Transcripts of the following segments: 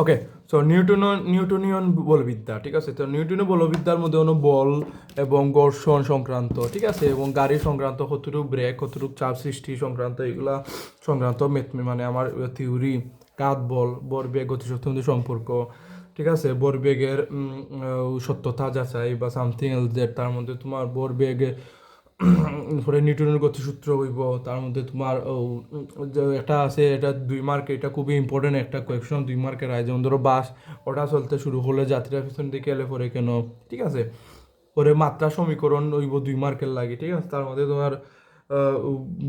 ওকে, so নিউটনিয়ন বলবিদ্যা, ঠিক আছে। তো নিউটনীয় বলবিদ্যার মধ্যে হলো বল এবং ঘর্ষণ সংক্রান্ত, ঠিক আছে, এবং গাড়ি সংক্রান্ত, কতটুকু ব্রেক, কতটুকু চাপ সৃষ্টি সংক্রান্ত, এগুলা সংক্রান্ত মানে আমার থিওরি, কাত বল, ভরবেগ, গতিশক্তির মধ্যে সম্পর্ক, ঠিক আছে, ভরবেগের সত্যতা যাচাই বা সামথিং এলস দ্যাট, তার মধ্যে তোমার ভরবেগ পরে নিউটনের গতিসূত্র হইব, তার মধ্যে তোমার যে একটা আছে, এটা 2 মার্ক, এটা খুবই ইম্পর্টেন্ট একটা কোয়েকশন, 2 মার্কের হয়, যেমন ধরো বাস ওটা চলতে শুরু হলে যাত্রীরা পিছন দিকে এলে পরে কেন, ঠিক আছে। পরে মাত্রা সমীকরণ হইব 2 মার্কের লাগে, ঠিক আছে। তার মধ্যে তোমার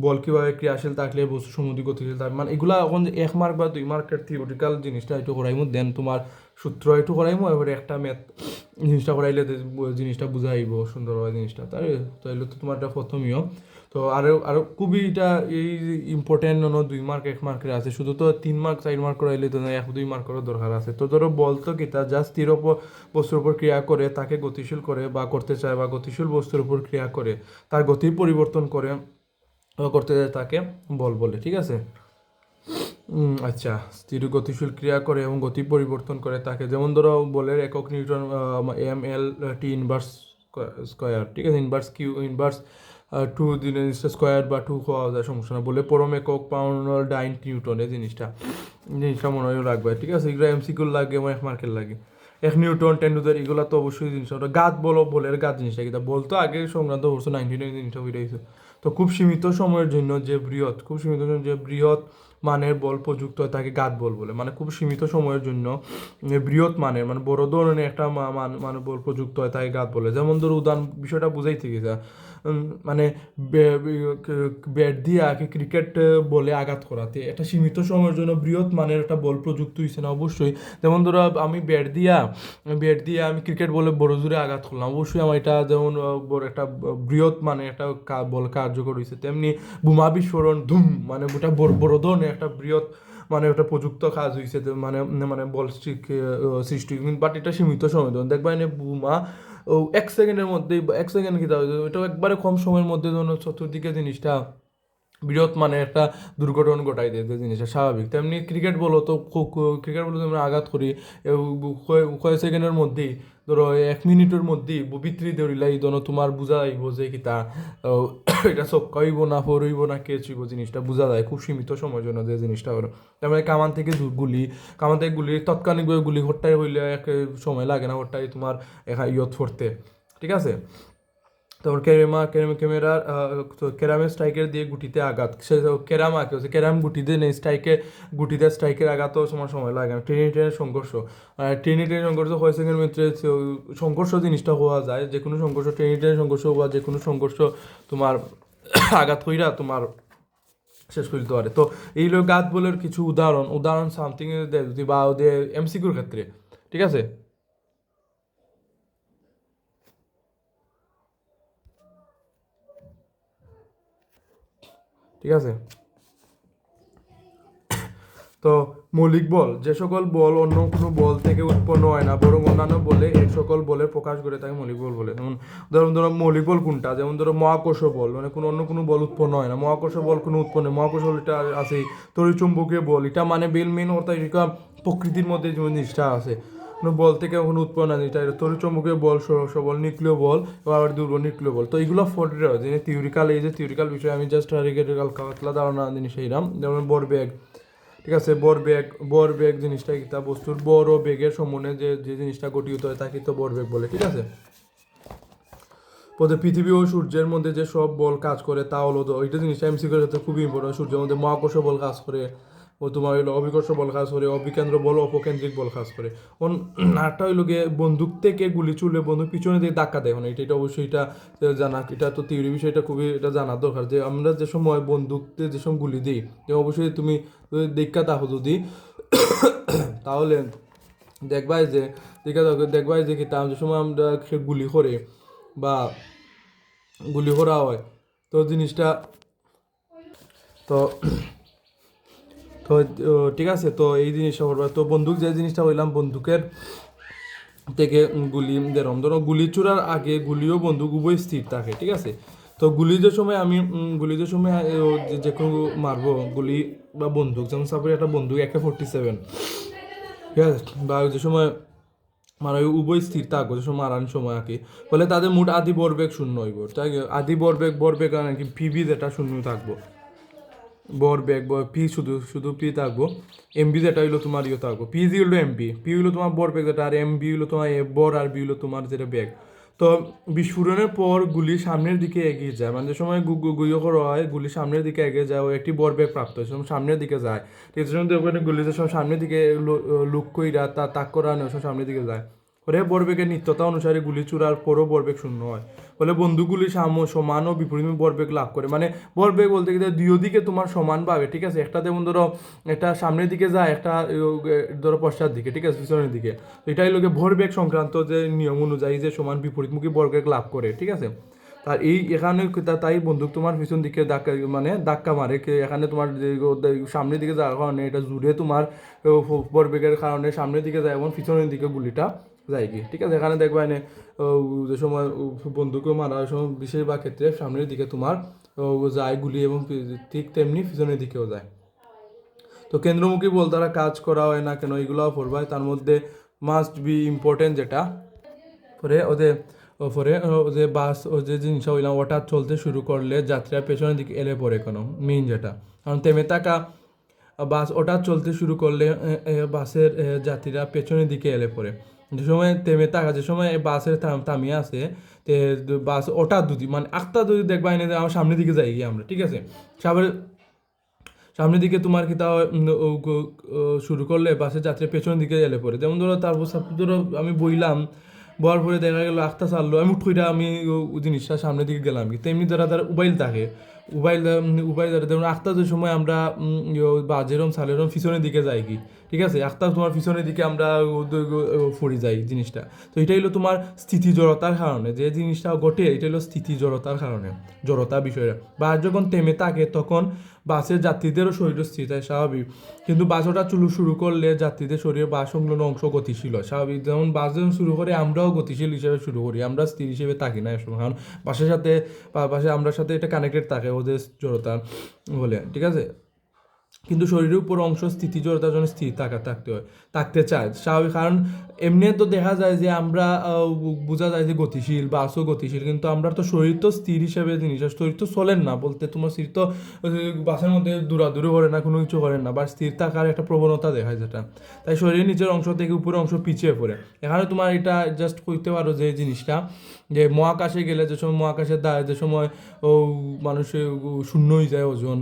বল কিভাবে ক্রিয়াশীল থাকলে বস্তু সমুদ্রিক গতিশীল থাকবে, মানে এগুলা এখন 1 মার্ক বা 2 মার্কের থিওরিটিক্যাল জিনিসটা একটু করাইমু, দেন তোমার সূত্র একটু করাইমু, এবারে একটা ম্যাথ জিনিসটা করাইলে জিনিসটা বুঝাইব সুন্দরভাবে জিনিসটা, তাইলে তো তোমার এটা প্রথমীয়। তো আরও আরও খুবই এটা এই ইম্পর্টেন্ট, 2 মার্ক 1 মার্কের আছে, শুধু তো 3 মার্ক 4 মার্ক করাইলে তো 1-2 মার্কেরও দরকার আছে। তো ধরো বল তো কিতা, যা স্থির বস্তুর উপর ক্রিয়া করে তাকে গতিশীল করে বা করতে চায়, বা গতিশীল বস্তুর উপর ক্রিয়া করে তার গতি পরিবর্তন করে করতে যায়, তাকে বল বলে, ঠিক আছে। আচ্ছা, স্থির গতিশীল ক্রিয়া করে এবং গতি পরিবর্তন করে তাকে, যেমন ধরো বলের একক নিউটন, ML/T ইনভার্স স্কোয়ার, ঠিক আছে, ইনভার্স কিউ ইনভার্স 2 স্কোয়ার বা 2 হওয়া যায়, সমস্যা না। বলে পরম একক পাউন্ড 9 নিউটন, এই জিনিসটা জিনিসটা মনে হয় রাখবে, ঠিক আছে। এগুলো MCQ লাগে এবং 1 মার্কের লাগে। 1 নিউটন 10 এগুলো তো অবশ্যই জিনিস, ওটা গাত বলো, বলের গাত জিনিসটা কিন্তু বলতো আগে সংক্রান্ত করছো 19 জিনিসটা হইতেছে। তো খুব সীমিত সময়ের জন্য যে বৃহৎ, খুব সীমিত সময়ের যে বৃহৎ মানের বল প্রযুক্ত হয় তাকে গাত বল বলে, মানে খুব সীমিত সময়ের জন্য বৃহৎ মানের, মানে বড় ধরনের একটা মানে বল প্রযুক্ত হয় তাকে গাত বলে। যেমন ধরো উদাহরণ বিষয়টা বুঝাইতে গেছে, মানে ব্যাট দিয়ে আগে ক্রিকেট বলে আঘাত করাতে একটা সীমিত সময়ের জন্য বৃহৎ মানের একটা বল প্রযুক্ত হয়েছে না, অবশ্যই। যেমন ধরো আমি ব্যাট দিয়া আমি ক্রিকেট বলে বড় জোরে আঘাত করলাম, অবশ্যই আমার এটা যেমন বড় একটা বৃহৎ মানে একটা বল কার্যকর হয়েছে, তেমনি বোমা বিস্ফোরণ ধুম, মানে ওটা বড় বড় ধরনের একটা বৃহৎ মানে একটা প্রযুক্ত কাজ হয়েছে, মানে মানে বল সৃষ্টি, বাট এটা সীমিত সময় ধরুন দেখবা এনে বোমা 1 সেকেন্ডের মধ্যেই, 1 সেকেন্ড কি এটা একবারে কম সময়ের মধ্যে ধরুন চতুর্দিকে জিনিসটা বৃহৎ মানে একটা দুর্ঘটনা ঘটাই দেয়, যে জিনিসটা স্বাভাবিক। তেমনি ক্রিকেট বলো তো, ক্রিকেট বলো আমরা আঘাত করি কয়েক সেকেন্ডের মধ্যেই, ধরো 1 মিনিটের মধ্যেই বিতরি দৌড়িলা এই ধরো তোমার বুঝা যাইব যে কি তা এটা চক্কা হইব না ফোর হইব না কেচ হইব, জিনিসটা বোঝা যায় খুব সীমিত সময়ের জন্য যে জিনিসটা হলো। তারপরে কামান থেকে গুলি তাৎক্ষণিকভাবে গুলি হট্টাই হইলে এক সময় লাগে না, হট্টাই তোমার ইয়ত ফোরতে, ঠিক আছে। তারপর ক্যামেরার ক্যারামের স্ট্রাইকের দিয়ে গুটিতে আঘাত, সে ক্যারাম আঁকে হচ্ছে ক্যারাম গুটিতে নেই গুটিতে স্ট্রাইকের আঘাতও সময় লাগে না। ট্রেনের সংঘর্ষ, ট্রেনের সংঘর্ষ কয় সেকেন্ড মধ্যে সংঘর্ষ জিনিসটা হওয়া যায়, যে কোনো সংঘর্ষ, ট্রেনের সংঘর্ষ বা যে কোনো সংঘর্ষ তোমার আঘাত কইরা তোমার শেষ করে দিতে পারে। তো এই লোক গাত বলের কিছু উদাহরণ সামথিং যদি বা ওদের MCQর ক্ষেত্রে, ঠিক আছে, ঠিক আছে। তো মৌলিক বল, যে সকল বল অন্য কোনো বল থেকে উৎপন্ন হয় না বরং অন্যান্য বলে এই সকল বলের প্রকাশ করে তাকে মৌলিক বল বলে। যেমন ধরো মৌলিক বল কোনটা, যেমন ধরো মহাকর্ষ বল, মানে কোনো অন্য কোনো বল উৎপন্ন হয় না, মহাকর্ষ বল কোনো উৎপন্ন, মহাকর্ষ বল এটা আছে। তড়িৎচুম্বকীয় বল এটা মানে মেন অর্থাৎ এটা প্রকৃতির মধ্যে যে জিনিসটা আছে, কোনো বল থেকে কোনো উৎপন্ন হয় না, এটা তড়িৎচুম্বকীয় বল, সরস বল, নিউক্লিয় বল, আবার দুর্বল নিউক্লিয় বল। তো এইগুলো ফোর্টি যে থিওরিক্যাল, এই যে থিওরিক্যাল বিষয় আমি জাস্ট হালকা ধারণা জিনিস এইরাম। যেমন ভরবেগ, ঠিক আছে, ভরবেগ জিনিসটা কি, তা বস্তুর বড় বেগের সমন্বয়ে যে যে জিনিসটা গঠিত হয় তাকে তো ভরবেগ বলে, ঠিক আছে। পৃথিবী ও সূর্যের মধ্যে যে সব বল কাজ করে তা হলো, তো ওইটা জিনিসটা MCQর ক্ষেত্রে খুবই ইম্পর্টেন্ট। সূর্যের মধ্যে মহাকর্ষ বল কাজ করে, ও তোমার হইলো অভিকর্ষ বল কাজ করে, অভিকেন্দ্র বল অপকেন্দ্রিক বল কাজ করে। আরটা হইলো গিয়ে বন্দুক থেকে গুলি ছুড়লে বন্দুক পিছনে দিয়ে ধাক্কা দেয়, মানে এটা অবশ্যই এটা জানা, এটা তো থিওরি বিষয়, এটা খুবই এটা জানার দরকার যে আমরা যে সময় বন্দুকতে যে সময় গুলি দিই, অবশ্যই তুমি দেখা দেখো যদি তাহলে দেখবাই যে কি যে সময় আমরা গুলি করে বা গুলি করা হয়, তো জিনিসটা তো তো ঠিক আছে। তো এই জিনিসটা করবা, তো বন্দুক যে জিনিসটা হইলাম বন্দুকের থেকে গুলি যেরকম ধরো গুলি ছোড়ার আগে গুলিও বন্দুক উভয় স্থির থাকে, ঠিক আছে। তো গুলি যে সময় যে কোনো মারবো গুলি বা বন্দুক, যেমন সাপোজ একটা বন্দুক AK-47, ঠিক আছে, বা যে সময় মানে উভয় স্থির থাকবো যে সময় মারান সময় আর কি, বলে তাদের মোট আদি ভরবেগ শূন্য হইব, তাই আদি ভরবেগ আর কি পিভি যেটা শূন্য থাকবো, ভরবেগ পি শুধু শুধু পি থাকবো, এমবি যেটা হইলো তোমার ইয়ে থাকবো, পি জি হইলো এমবি, পি হইলো তোমার ভরবেগ যেটা, আর এমবি হইলো তোমার বর, আর বি হইলো তোমার যেটা বেগ। তো বিস্ফোরণের পর গুলি সামনের দিকে এগিয়ে যায়, মানে যে সময় গুলি করা হয় গুলি সামনের দিকে এগিয়ে যায় ও একটি ভরবেগ প্রাপ্ত হয়, সময় সামনের দিকে যায়, ঠিক আছে, ওখানে গুলি যে সময় সামনের দিকে লুক কইরা তাক করা নেই সময় সামনের দিকে যায়, ওরে ভরবেগের নিত্যতা অনুসারে গুলি চূড়ার পরও ভরবেগ শূন্য হয়, বলে বন্দুকগুলি সমান ও বিপরীত ভরবেগ লাভ করে, মানে ভরবেগ বলতে গেলে দুই দিকে তোমার সমান পাবে, ঠিক আছে, একটা যেমন ধরো একটা সামনের দিকে যায়, একটা ধরো পশ্চাৎ দিকে, ঠিক আছে, পিছনের দিকে, তো এটাই লোকে ভরবেগ সংক্রান্ত যে নিয়ম অনুযায়ী যে সমান বিপরীতমুখী ভরবেগ লাভ করে, ঠিক আছে। তার এই এখানে তাই বন্দুক তোমার পিছন দিকে ধাক্কা মানে ধাক্কা মারে, এখানে তোমার যে সামনের দিকে যাওয়ার কারণে এটা জুড়ে তোমার ভরবেগের কারণে সামনের দিকে যায় এবং পিছনের দিকে গুলিটা যায় কি, ঠিক আছে, এখানে দেখবা এনে যে সময় বন্দুকে মারার সময় বেশিরভাগ ক্ষেত্রে সামনের দিকে তোমার যায় গুলি এবং ঠিক তেমনি পিছনের দিকেও যায়। তো কেন্দ্রমুখী বল দ্বারা কাজ করা হয় না কেন এগুলোও পড়বায়, তার মধ্যে মাস্ট বি ইম্পর্টেন্ট যেটা পরে ওদের পরে যে বাস ও যে জিনিস হইলাম ওটা চলতে শুরু করলে যাত্রীরা পেছনের দিকে এলে পড়ে কেন, মেইন যেটা, কারণ থেমে থাকা বাস ওটা চলতে শুরু করলে বাসের যাত্রীরা পেছনের দিকে এলে পড়ে, যে সময় থেমে থাকা যে সময় বাসের থামিয়ে আছে তে বাস ওটা দুদি মানে আটটা যদি দেখবা এনে আমার সামনের দিকে যাই গিয়ে আমরা, ঠিক আছে, সামনের দিকে তোমার কি তাও শুরু করলে বাসের যাত্রী পেছনের দিকে এলে পড়ে, যেমন ধরো তারপর ধরো আমি বইলাম বলার পরে দেখা গেলো আখতা চাললো আমি উঠইটা আমি জিনিসটা সামনের দিকে গেলাম কি, তেমনি ধরা তার মোবাইল থাকে, মোবাইল ধরে যেমন আখতার সময় আমরা বা যেরকম সালেরম পিছনের দিকে যাই কি, ঠিক আছে, আখতার তোমার পিছনের দিকে আমরা পড়ে যাই জিনিসটা, তো এটা হলো তোমার স্থিতি জড়তার কারণে যে জিনিসটা ঘটে, এটা হলো স্থিতি জড়তার কারণে, জড়তা বিষয়টা, বাস যখন থেমে থাকে তখন বাসের যাত্রীদেরও শরীর স্থির হয় স্বাভাবিক, কিন্তু বাস ওটা শুরু করলে যাত্রীদের শরীরে বাস সংলগ্ন অংশ গতিশীল হয় স্বাভাবিক, যেমন বাস যখন শুরু করে আমরাও গতিশীল হিসেবে শুরু করি, আমরা স্থির হিসেবে থাকি না এসব, কারণ বাসের সাথে বাসে আমরার সাথে এটা কানেক্টেড থাকে ওদের জড়তা বলে, ঠিক আছে, কিন্তু শরীরের উপর অংশ স্থিতি জড়তার জন্য স্থির থাকতে হয়, থাকতে চায় স্বাভাবিক, কারণ এমনি তো দেখা যায় যে আমরা বোঝা যায় যে গতিশীল বাসও গতিশীল, কিন্তু আমরা তো শরীর তো স্থির হিসেবে জিনিস, শরীর তো চলেন না বলতে তোমার শরীর তো বাসের মধ্যে দৌড়াদৌড়ি করে না, কোনো কিছু করেন না, বা স্থির থাকার একটা প্রবণতা দেখায় যেটা, তাই শরীরের নিচের অংশ থেকে উপরের অংশ পিছিয়ে পড়ে, এখানে তোমার এটা জাস্ট করতে পারো যে জিনিসটা যে মহাকাশে গেলে যে সময় মহাকাশের যে সময় ও মানুষের শূন্য হয়ে যায় ওজন,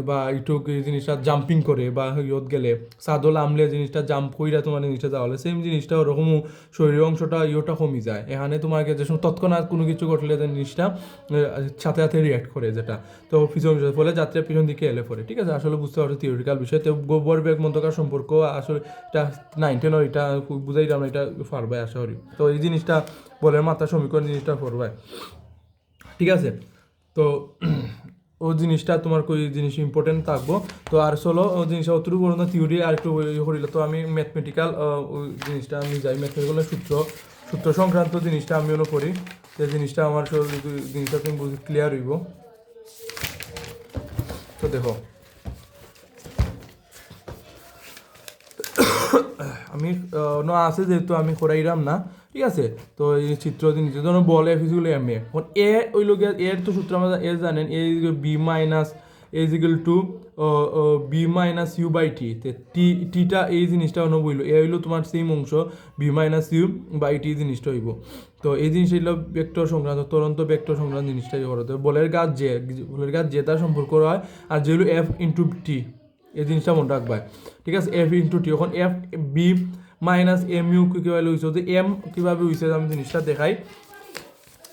বা একটু এই জিনিসটা জাম্পিং করে বা ইয়ত গেলে সাদল আমলে জিনিসটা জাম্প কইরা তোমার জিনিসটা যাওয়া হলে সেম জিনিসটা ওরকমও শরীরের অংশটা ইয়েটা কমে যায়, এখানে তোমাকে যে সময় তৎক্ষণাৎ কোনো কিছু ঘটলে যে জিনিসটা সাথে সাথে রিয়াক্ট করে যেটা, তো পিছন ফলে যাত্রীরা পিছন দিকে এলে পড়ে, ঠিক আছে, আসলে বুঝতে পারছো থিওরিটিক্যাল বিষয়, তো ভরবেগ মধ্যকার সম্পর্ক আসলে এটা 9-10 এটা বুঝাইলাম না, এটা পারবে আশা করি, তো এই জিনিসটা বলের মাত্রা সমীকরণ জিনিসটা পড়বে, ঠিক আছে, তো ও জিনিসটা তোমার কই জিনিস ইম্পর্টেন্ট থাকবো, তো আর চলো ও জিনিসটা অতটুকু বলো না থিওরি আর একটু করিলে, তো আমি ম্যাথমেটিক্যাল ওই জিনিসটা আমি যাই ম্যাথমেটিক্যাল সূত্র সংক্রান্ত জিনিসটা আমি ওনো করি, সেই জিনিসটা আমার জিনিসটা তুমি ক্লিয়ার হইব, তো দেখো আমি আছে যেহেতু আমি করাইলাম না, ঠিক আছে, তো এই চিত্র জিনিস ধরো বল এফ ইজিক্যাল এম এ, এ ওই লোক এর তো সূত্র আমরা এ জানেন A B minus is equal to B minus U by T, টিটা এই জিনিসটা অন্য বইল এ হইলো তোমার সেম অংশ বি মাইনাস ইউ বাই টি জিনিসটা হইব, তো এই জিনিসটা হইলো ভেক্টর সংক্রান্ত তরন্ত ভেক্টর সংক্রান্ত জিনিসটা করা হবে, বলের গাছ যে তার সম্পর্ক হয়, আর যে হলো এফ ইন্টু টি এই জিনিসটা মনে রাখবা, ঠিক আছে, এফ ইন্টু টি, এখন F B minus M U কীভাবে হয়েছে, যে এম কীভাবে হয়েছে আমি জিনিসটা দেখাই,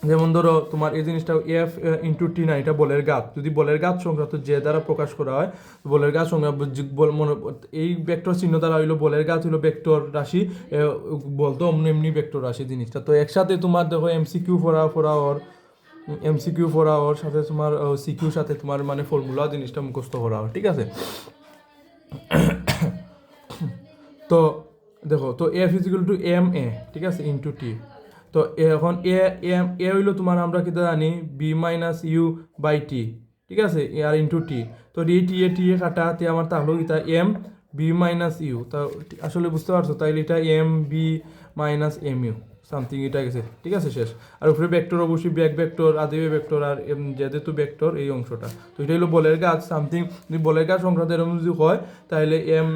যেমন ধরো তোমার এই জিনিসটা এফ ইন্টু টি না, এটা বলের গাছ, যদি বলের গাছ সংক্রান্ত যে দ্বারা প্রকাশ করা হয় বলের গাছ সংক্রান্ত এই ভেক্টর চিহ্ন দ্বারা হইলো বলের গাছ হইলো ভেক্টর রাশি, বলতো এমনি ভেক্টর রাশি জিনিসটা, তো একসাথে তোমার দেখো এমসিকিউ পড়া ওর সাথে তোমার সিকিউর সাথে তোমার মানে ফর্মুলা জিনিসটা মুখস্থ করা হয়, ঠিক আছে, তো দেখো তো F is equal to M A, ঠিক আছে, ইন্টু টি, তো এখন এ হইলো তোমার আমরা কি জানি বি মাইনাস ইউ বাই টি, ঠিক আছে, আর ইন্টু টি, তো টি এ কাটাতে আমার তাহলে এটা এম বি মাইনাস ইউ, তা আসলে বুঝতে পারছো, তাইলে এটা M B minus M U something এটা গেছে, ঠিক আছে শেষ। আর উপরে ভেক্টর অবশ্যই ব্যাক ভেক্টর, আদিবে ভেক্টর, আর যেহেতু ভেক্টর এই অংশটা, তো এটা হলো বলের কাজ সামথিং। যদি বলের কাজ সংক্রান্ত এরকম যদি হয় তাহলে এম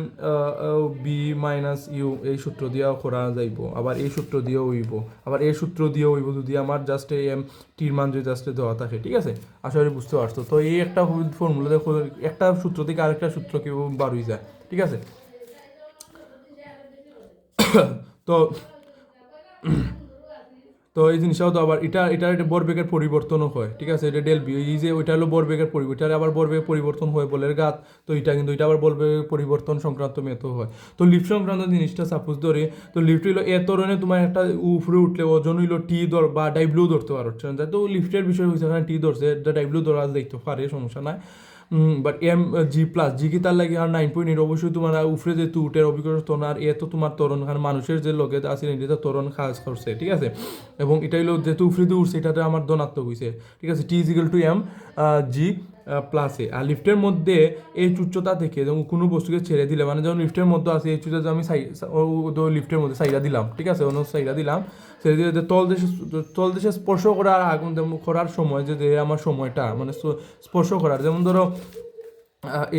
বি মাইনাস ইউ এই সূত্র দিয়েও করা যাইব, আবার এই সূত্র দিয়েও হইব, আবার এই সূত্র দিয়েও হইব যদি আমার জাস্ট এম টির মান যদি জাস্ট দেওয়া থাকে, ঠিক আছে। আশা করি বুঝতে পারছো। তো এই একটা ফর্মুলা দেখো, একটা সূত্র থেকে আরেকটা সূত্র কেউ বার হয়ে যায়, ঠিক আছে। তো তো এই জিনিসটাও তো আবার এটা ভরবেগের পরিবর্তনও হয়, ঠিক আছে। এটা ডেল বি, এই যে ওইটা হলো ভরবেগের পরিবর্তন, এটা আবার ভরবেগের পরিবর্তন হয় বলের ঘাত, তো এটা কিন্তু এটা আবার ভরবেগের পরিবর্তন সংক্রান্ত মেথড হয়। তো লিফট সংক্রান্ত জিনিসটা সাপোজ ধরে, তো লিফট হইলো এ ধরনের তোমার একটা উপরে উঠলে ওজন হইলো টি ধর বা ডাইব্লিউ ধরতে পারো, তো লিফটের বিষয় হয়েছে এখানে টি ধরছে, ডাইব্লিউ ধরা দেখতে পারে, সমস্যা নাই। বাট এম জি প্লাস জি কি তার লাগে আর 9.8 অবশ্যই তোমার উপরে যে উঠের অভিজ্ঞতা তরণ, আর এ তো তোমার তরণ, কারণ মানুষের যে লগে আছে এটা তরণ কাজ করছে, ঠিক আছে। এবং এটা হলো যেহেতু উপরে দিয়ে উঠছে এটাতে আমার ধনাত্মক হয়েছে, ঠিক আছে। টি ইজিক্যাল টু এম জি প্লাসে। আর লিফটের মধ্যে এই উচ্চতা থেকে যেমন কোনো বস্তুকে ছেড়ে দিলে, মানে যেমন লিফটের মধ্যে আছে এই উচ্চতা আমি লিফটের মধ্যে সাইডা দিলাম, ঠিক আছে, অন্য সাইডা দিলাম, ছেড়ে দিয়ে তল দেশে স্পর্শ করার আগুন করার সময় যে আমার সময়টা মানে স্পর্শ করার, যেমন ধরো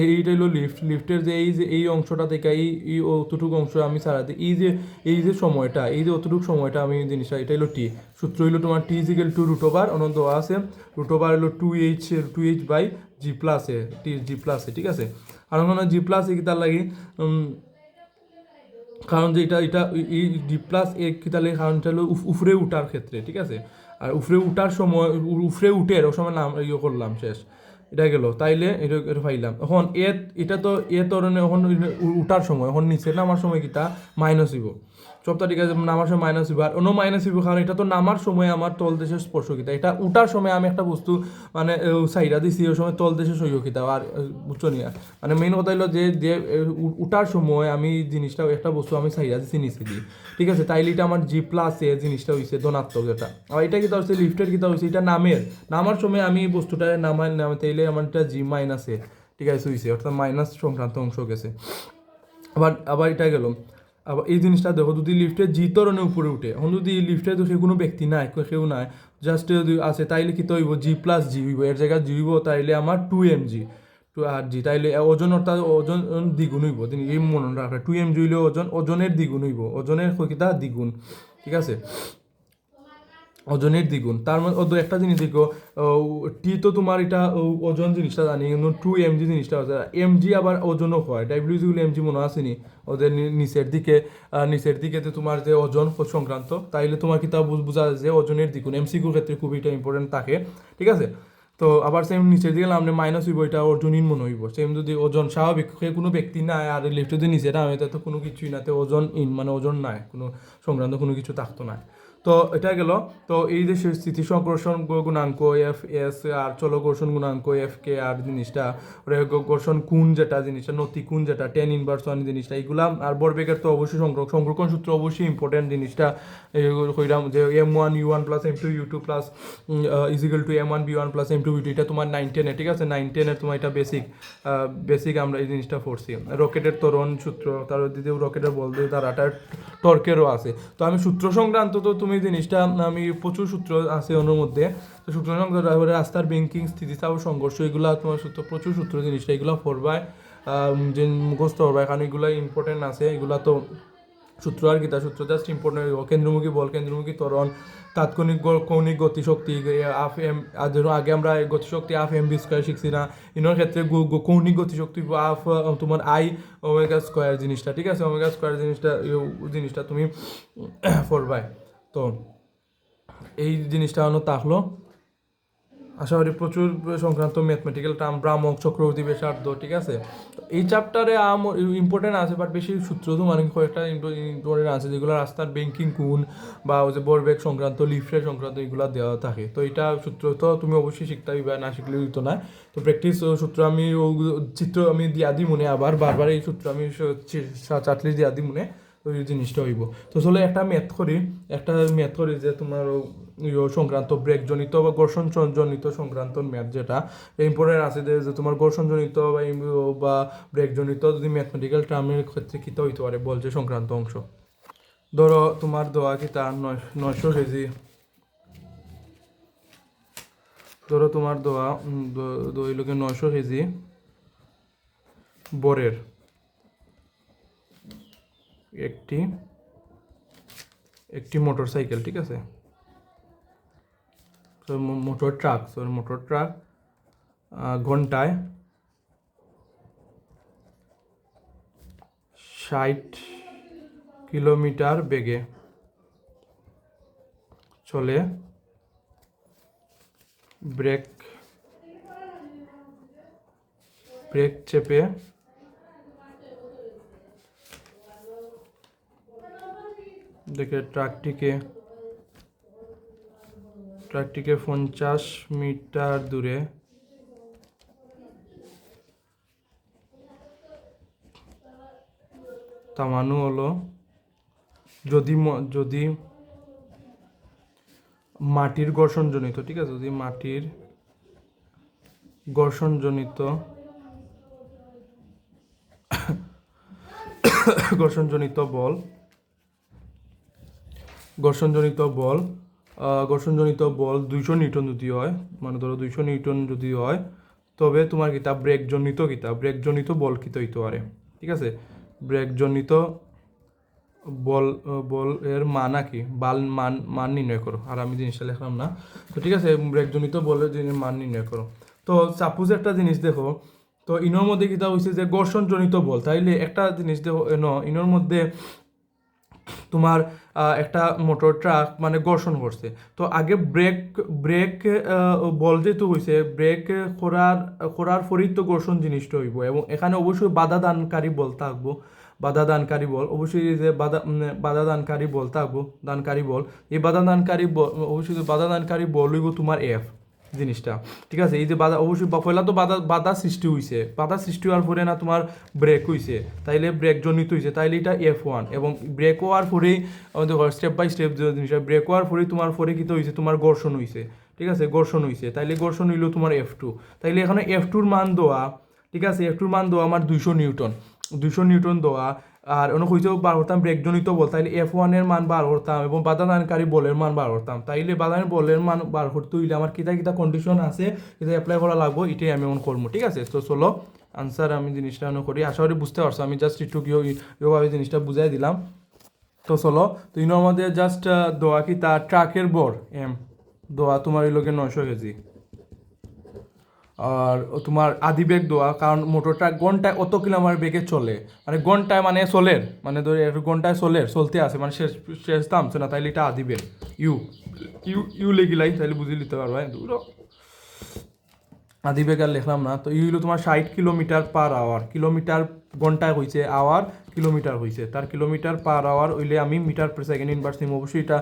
এইটা হলো লিফটের যে এই অংশটা থেকে এই অতটুকু অংশ আমি ছাড়া দিই, এই যে সময়টা, এই যে অতটুকু সময়টা আমি জিনিসটা, এটা হলো টি। সূত্র হলো তোমার টি ইজিক্যাল টু রুট ওভার অনন্ত আছে, রুট ওভার হলো টু এইচ বাই জি প্লাসে, জি প্লাসে, ঠিক আছে। আর ওখানে জি প্লাসে কি তার লাগে, কারণ যে এটা এই ডি প্লাস এ কি তাহলে কারণটা হলো উফরে উঠার ক্ষেত্রে, ঠিক আছে। আর উফরে উঠার সময় উফরে উঠে ওর সময় নাম ইয়ে করলাম শেষ, এটা গেল, তাইলে এটা পাইলাম। এখন এটা তো ধরনের এখন উঠার সময়, এখন নিচে নামার সময় কিটা মাইনাস হইব সবটা, ঠিক আছে, নামার সময় মাইনাস হইব, আর অন্য মাইনাস হইব, কারণ এটা তো নামার সময় আমার তল দেশের স্পর্শ কিতা, এটা উঠার সময় আমি একটা বস্তু মানে সাইডা দিছি ওই সময় তল দেশে সইব কিতা, আর বুঝছো নি, মানে মেইন কথা হলো যে উঠার সময় আমি জিনিসটা একটা বস্তু আমি সাইডা দিছি নিচে দিই, ঠিক আছে। তাইলে এটা আমার জি প্লাস এ জিনিসটা হয়েছে ধনাত্মক, এটা। আর এটা কিতা হচ্ছে লিফটের কিতা হয়েছে, এটা নামার সময় আমি বস্তুটা তাইলে আমার এটা জি মাইনাস এ, ঠিক আছে, হয়েছে, অর্থাৎ মাইনাস সংক্রান্ত অংশ গেছে। আবার এটা গেল। আবার এই জিনিসটা দেখো, যদি লিফটের জি তরণের উপরে উঠে, এখন যদি লিফটে তো সে কোনো ব্যক্তি নাই, কেউ নাই, জাস্ট যদি আছে, তাইলে কি তো হইব জি প্লাস জি হইব, এর জায়গায় জি হইব, তাইলে আমার টু এম জি, টু আর জি, তাইলে ওজন অর্থাৎ ওজন দ্বিগুণ হইব, এই মনে রাখা, টু এম জি হইলে ওজনের দ্বিগুণ হইব, ওজনের কিতা দ্বিগুণ, ঠিক আছে, ওজনের দ্বিগুণ। তার মধ্যে একটা জিনিস দেখো, টি তো তোমার এটা ওজন জিনিসটা জানি, কিন্তু টু এম জি জিনিসটা আছে, এম জি আবার ওজনও হয়, ডাব্লিউ জিগুলো এম জি মনে আসেনি ওদের নিচের দিকে যে তোমার যে ওজন সংক্রান্ত, তাইলে তোমার কিতা বোঝা যায় যে ওজনের দ্বিগুণ, এমসিকিউর ক্ষেত্রে খুবই এটা ইম্পর্টেন্ট থাকে, ঠিক আছে। তো আবার সেম নিচের দিকে নামলে মাইনাস হইব, এটা ওজনহীন মনে হইব। সেম যদি ওজন স্বাভাবিক কোনো ব্যক্তি নাই আর লিফটে যদি নিচে নামে, তো কোনো কিছুই না, তো ওজন মানে ওজন নাই, কোনো সংক্রান্ত কোনো কিছু থাকতো না। তো এটা গেল। তো এই যে স্থিতি সংকর্ষণ গুণাঙ্ক এফ এস, আর চলো ঘর্ষণ গুণাঙ্ক এফ কে, আর জিনিসটা ঘর্ষণ কোণ যেটা জিনিসটা, নতি কোণ যেটা টেন ইনভার্স ওয়ান জিনিসটা, এইগুলা। আর ভরবেগের তো অবশ্যই সংরক্ষণ সূত্র অবশ্যই ইম্পর্টেন্ট জিনিসটা কইলাম, যে M one U one plus M two U two plus equal to M one B one plus M two B two, এটা তোমার 9-10-এ, ঠিক আছে, 9-10-এর তোমার এটা বেসিক আমরা এই জিনিসটা পড়ছি। রকেটের ত্বরণ সূত্র, তার দ্বিতীয় রকেটের বল তার আটার টর্কেরও আছে। তো আমি সূত্র সংক্রান্ত তো তুমি জিনিসটা আমি প্রচুর সূত্র আছে ওর মধ্যে, তো সূত্র সংক্রান্ত রাস্তার ব্যাংকিং স্থিতিস্থাপক সংঘর্ষ, এগুলো তোমার প্রচুর সূত্র জিনিসটা, এগুলো পড়বায় যে মুখস্থ পড়বায়, কারণ এগুলো ইম্পর্টেন্ট আছে, এগুলো তো সূত্র আর কি, তার সূত্র জাস্ট ইম্পর্টেন্ট। কেন্দ্রমুখী বল, কেন্দ্রমুখী ত্বরণ, তাৎক্ষণিক কৌণিক গতিশক্তি, হাফ এম, আগে আমরা গতিশক্তি হাফ এম বি স্কোয়ার শিখছি না, ইনোর ক্ষেত্রে কৌণিক গতিশক্তি হাফ তোমার আই ওমেগা স্কোয়ার জিনিসটা, ঠিক আছে, ওমেগা স্কোয়ার জিনিসটা তুমি পড়বায়। তো এই জিনিসটা থাকলো। আশা করি প্রচুর সংক্রান্ত ম্যাথমেটিক্যাল টার্ম, ভ্রামক, চক্রবর্তী ব্যাসার্ধ, ঠিক আছে। এই চ্যাপ্টারে ইম্পর্টেন্ট আছে, বাট বেশি সূত্র তো মানে কয়েকটা ইম্পর্টেন্ট আছে, যেগুলো রাস্তার ব্যাংকিং কোণ বা ওই যে ভরবেগ সংক্রান্ত, লিফটের সংক্রান্ত এগুলো দেওয়া থাকে। তো এটা সূত্র তো তুমি অবশ্যই শিখতে হবে, না শিখলে দিত না। তো প্র্যাকটিস সূত্র আমি চিত্র আমি দিয়া দিই মনে, আবার বারবার এই সূত্র আমি চাটলি দিয়া দিই মনে। ওই জিনিসটা হইব। তো চলো একটা ম্যাথ করি যে তোমার সংক্রান্ত ব্রেকজনিত বা ঘর্ষণজনিত সংক্রান্ত ম্যাথ যেটা ইম্পর্টেন্ট আছে যে তোমার ঘর্ষণজনিত বা ব্রেকজনিত যদি ম্যাথমেটিক্যাল টার্মের ক্ষেত্রে কীটা হইতে পারে বলছে সংক্রান্ত অংশ। ধরো তোমার দেওয়া কি তার 900 কেজি, ধরো তোমার দেওয়া দইলকে 900 কেজি বরের একটি মোটর সাইকেল, ঠিক আছে, মোটর ট্রাক ঘন্টায় 60 কিলোমিটার বেগে চলে, ব্রেক চেপে দেখে ট্রাকটিকে 50 মিটার দূরে থামানো হলো যদি মাটির ঘর্ষণজনিত, ঠিক আছে, যদি মাটির ঘর্ষণজনিত বল 200 নিউটন যদি হয়, মানে ধরো 200 নিউটন যদি হয়, তবে তোমার ব্রেকজনিত বল কিতা হইতে পারে, ঠিক আছে। ব্রেকজনিত বল এর মান কি মান নির্ণয় করো। আর আমি জিনিসটা লিখলাম না, তো ঠিক আছে, ব্রেকজনিত বলের মান নির্ণয় করো। তো সাপোজ একটা জিনিস দেখো, তো ইনোর মধ্যে কিতা হয়েছে যে ঘর্ষণজনিত বল, তাইলে একটা জিনিস দেখো ইনোর মধ্যে তোমার একটা মোটর ট্রাক মানে ঘর্ষণ করছে, তো আগে ব্রেক বল যেহেতু হয়েছে, ব্রেক করার পরেই তো ঘর্ষণ জিনিসটা হইব, এবং এখানে অবশ্যই বাধা দানকারী বল থাকবো, অবশ্যই যে বাধা দানকারী বল থাকবো, এই বাধা দানকারী বল হইব তোমার এফ জিনিসটা, ঠিক আছে। এই যে বাধা, অবশ্যই পয়লা তো বাধা সৃষ্টি হয়েছে, বাধা সৃষ্টি হওয়ার পরে না তোমার ব্রেক হয়েছে, তাইলে ব্রেক জনিত হয়েছে, তাইলে এটা F1, এবং ব্রেক হওয়ার পরেই স্টেপ বাই স্টেপ যে জিনিসটা, ব্রেক হওয়ার পরেই তোমার পরে কী হয়েছে, তোমার ঘর্ষণ হয়েছে, ঠিক আছে, তাইলে ঘর্ষণ হইলো তোমার F2। তাইলে এখানে F2-র মান দেওয়া, ঠিক আছে, F2-র মান দেওয়া আমার 200 নিউটন দেওয়া, আর অনেক হইতেও বার করতাম ব্রেকজনিত বল, তাইলে F1-এর মান বার করতাম এবং বাধাদানকারী বলের মান বার করতাম, তাইলে বাধাদান বলের মান বার করতে হইলে আমার কিতা কন্ডিশন আছে, এটা অ্যাপ্লাই করা লাগবো, এটাই আমি এখন করবো, ঠিক আছে। তো চলো আনসার আমি জিনিসটা করি, আশা করি বুঝতে পারছো, আমি জাস্ট একটু কীভাবে জিনিসটা বুঝাই দিলাম। তো চলো, তো ইনোর মধ্যে জাস্ট দোয়া কি তার ট্রাকের বর দোয়া তোমার এই লোকের 900 কেজি, আর তোমার আদি বেগ দেওয়া, কারণ মোটরটা ঘন্টায় অত কিলোমিটার বেগে চলে, মানে ঘন্টায় মানে চলের, মানে ধরে ঘন্টায় চলতে আছে, মানে শেষ থামছে না, তাইলে এটা আদি বেগ ইউ লেগিলাই, তাইলে বুঝে নিতে পারবো। দূর আদি বেগ আর লিখলাম না। তো হইলো তোমার 60 কিলোমিটার/আওয়ার, কিলোমিটার ঘন্টায় হয়েছে, আওয়ার কিলোমিটার হয়েছে, তার কিলোমিটার/আওয়ার হইলে আমি মিটার পার সেকেন্ড ইনভার্স নিম, অবশ্যই এটা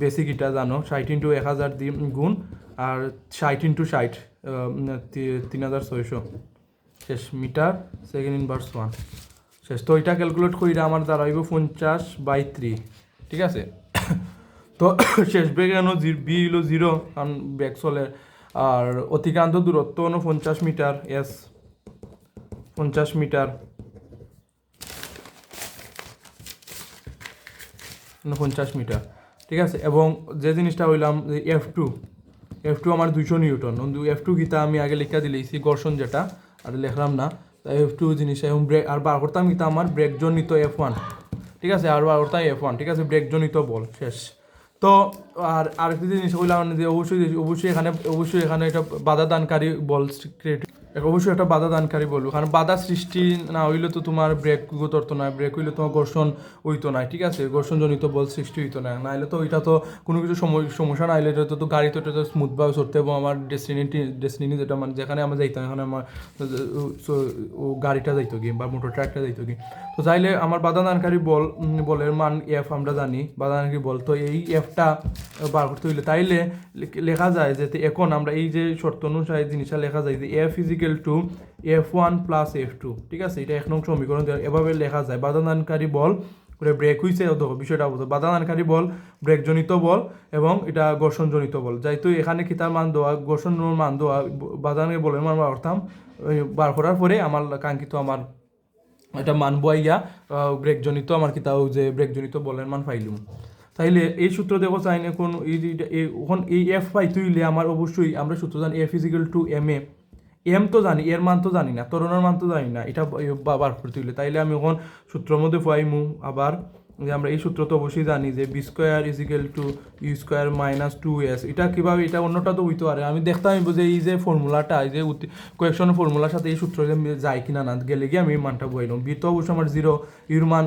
বেসিক, এটা জানো, 60 × 1000 দিয়ে গুণ, আর 60 × 60 3600 শেষ, মিটার সেকেন্ড ইনভার্স 1 শেষ। তো এটা ক্যালকুলেট করিলে আমার দাঁড়াইব 50/3, ঠিক আছে। তো শেষ বেগ কেন বি হইলো 0, কারণ বেগ চলে, আর অতিক্রান্ত দূরত্ব 50 মিটার, 50 মিটার, 50 মিটার, ঠিক আছে। এবং যে জিনিসটা হইলাম F2 আমার 200 নিউটন, F2 গীতা আমি আগে লেখা দিলেছি, ঘর্ষণ যেটা, আর লিখলাম না, F2 জিনিস, এবং ব্রেক আর বার করতাম গীতা আমার ব্রেকজনিত F1, ঠিক আছে, আর বার করতাম F1, ঠিক আছে, ব্রেকজনিত বল শেষ। তো আরেকটি জিনিস হইলাম যে অবশ্যই এখানে একটা বাধা দানকারী বল ক্রিয়েট, অবশ্যই একটা বাধা দানকারী বলবো, কারণ বাধা সৃষ্টি না হইলে তো তোমার ব্রেক ধরতো না, ব্রেক হইলে তোমার ঘর্ষণ হইতো না, ঠিক আছে, ঘর্ষণজনিত বল সৃষ্টি হইতো না, নাহলে তো ওইটা তো কোনো কিছু সমস্যা না হইলে তো গাড়ি তো এটা তো স্মুথভাবে চলতে, এবং আমার ডেস্টিনি যেটা মানে যেখানে আমরা যাইতাম, এখানে আমার গাড়িটা যাইতো কি বা মোটর ট্রাকটা যাইতো কি। তো চাইলে আমার বাধা দানকারী বলের মান F আমরা জানি, বাধা দানকারী বল, তো এই Fটা বার করতে হইলে তাইলে লেখা যায় যে এখন আমরা এই যে শর্ত অনুসারে জিনিসটা লেখা যায় যে F = F1 + F2, ঠিক আছে, এটা 1 নং সমীকরণ, এভাবে লেখা যায় বাধা দানকারী বল করে ব্রেক হয়েছে, দেখো বিষয়টা বুঝো, বাধাদানকারী বল, ব্রেকজনিত বল এবং এটা ঘর্ষণজনিত বল। যেহেতু এখানে কিতার মান দেওয়া, ঘর্ষণ মান দেওয়া, বাধাদানকারী বলের মান বার করতাম, বার করার পরে আমার কাঙ্ক্ষিত আমার এটা মান বইয়া ব্রেকজনিত আমার কিতাব যে ব্রেকজনিত বলের মান পাইলুম। তাইলে এই সূত্র দেখো চাই না কোন এখন এই এফ পাই তুইলে আমার অবশ্যই আমরা সূত্র জানি F is equal to M A. M তো জানি, এর মান তো জানি না, ত্বরণের মান তো জানি না, এটা বার করে তুইলে। তাইলে আমি এখন সূত্রের মধ্যে পাইমু আবার যে আমরা এই সূত্র তো অবশ্যই জানি যে B square equal to U square minus 2s। এটা কীভাবে, এটা অন্যটা তো হইতে পারে, আমি দেখতাম যে এই যে ফর্মুলাটা, এই যে কোয়েকশনের ফর্মুলার সাথে এই সূত্র যায় কিনা না, গেলে গিয়ে আমি মানটা বইলাম। বি তো অবশ্যই আমার 0, ইউর মান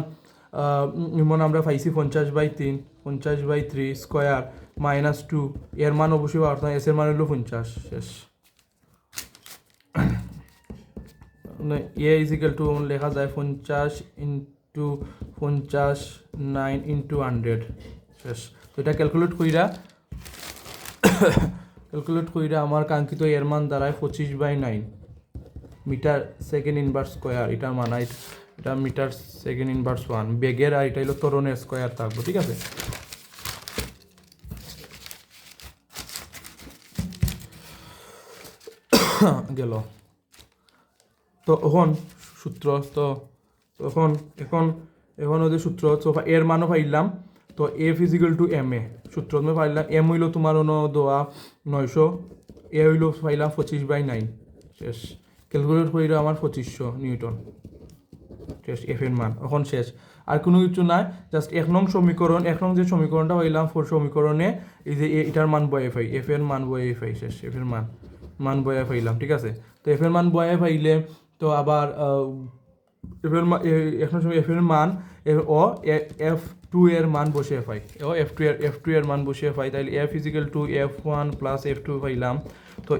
মানে আমরা পাইছি 50/3, 50/3 স্কোয়ার মাইনাস 2, এর মান অবশ্যই পারতাম, এস এর মান হলো 50। শেষ। এ ইজিক্যাল টু লেখা যায় 50 ইন্টু 50 9 ইন্টু 100। শেষ। তো এটা ক্যালকুলেট কইরা আমার কাঙ্ক্ষিত এর মান দাঁড়ায় 25/9 মিটার সেকেন্ড ইনভার্স স্কোয়ার। এটার মান এটা মিটার সেকেন্ড ইনভার্স 1 বেগের, আর এটা হলো ত্বরণের স্কোয়ার থাকবো। ঠিক আছে, গেল। তো এখন সূত্র তো এখন এখন এখন ওদের সূত্র তো এর মানও পাইলাম। তো F is equal to M A সূত্র আমি পাইলাম, এম হইল তোমার দেওয়া 900, এ হইল পাইলাম 25/9। শেষ। ক্যালকুলেট করিল আমার 2500 নিউটন। শেষ, এফ এর মান এখন শেষ, আর কোনো কিছু নাই। জাস্ট 1 নং সমীকরণ, 1 নং যে সমীকরণটা পাইলাম সমীকরণে এই যে এটার মান বয়ে পাই, এফ এর মান বয়ে পাই। শেষ, এফ এর মান বয়ে পাইলাম। ঠিক আছে, তো এফ এর মান বয়ে পাইলে তো আবার এফের এখন সময় এফ এর মান ও F2 এর মান বসিয়ে পাই, ও F2 এর মান বসিয়ে পাই। তাইলে F is equal two F1 plus F2 পাইলাম। তো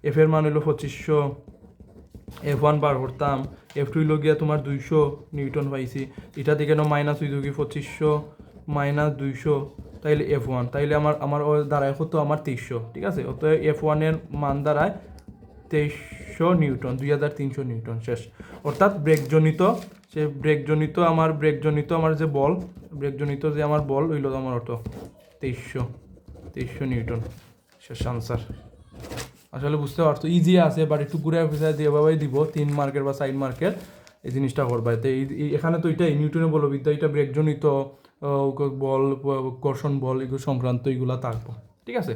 এফ এর মান হলো 2500, F1 বার করতাম, F2 হইল গিয়া তোমার 200 নিউটন পাইছি। এটা থেকে মাইনাস হইল কি 2500 মাইনাস 200, তাইলে F1, তাইলে আমার দাঁড়ায় কত, আমার 2300। ঠিক আছে, অতএব F1 এর মান দাঁড়ায় 2300 নিউটন, 2300 নিউটন। শেষ। অর্থাৎ ব্রেকজনিত আমার যে বল, ব্রেকজনিত যে আমার বল হইল আমার অর্থ 2300 নিউটন। শেষ আনসার। আসলে বুঝতে পারছো, ইজি আছে, বাট একটু ঘুরে ফিরে দিয়ে এভাবেই দিব 3 মার্কের বা 4 মার্কের এই জিনিসটা করবা। তো এখানে তো এটাই নিউটনের বলবিদ্যা, এটা ব্রেকজনিত বল, ঘর্ষণ বল, এগুলো সংক্রান্ত এগুলো থাকবো। ঠিক আছে।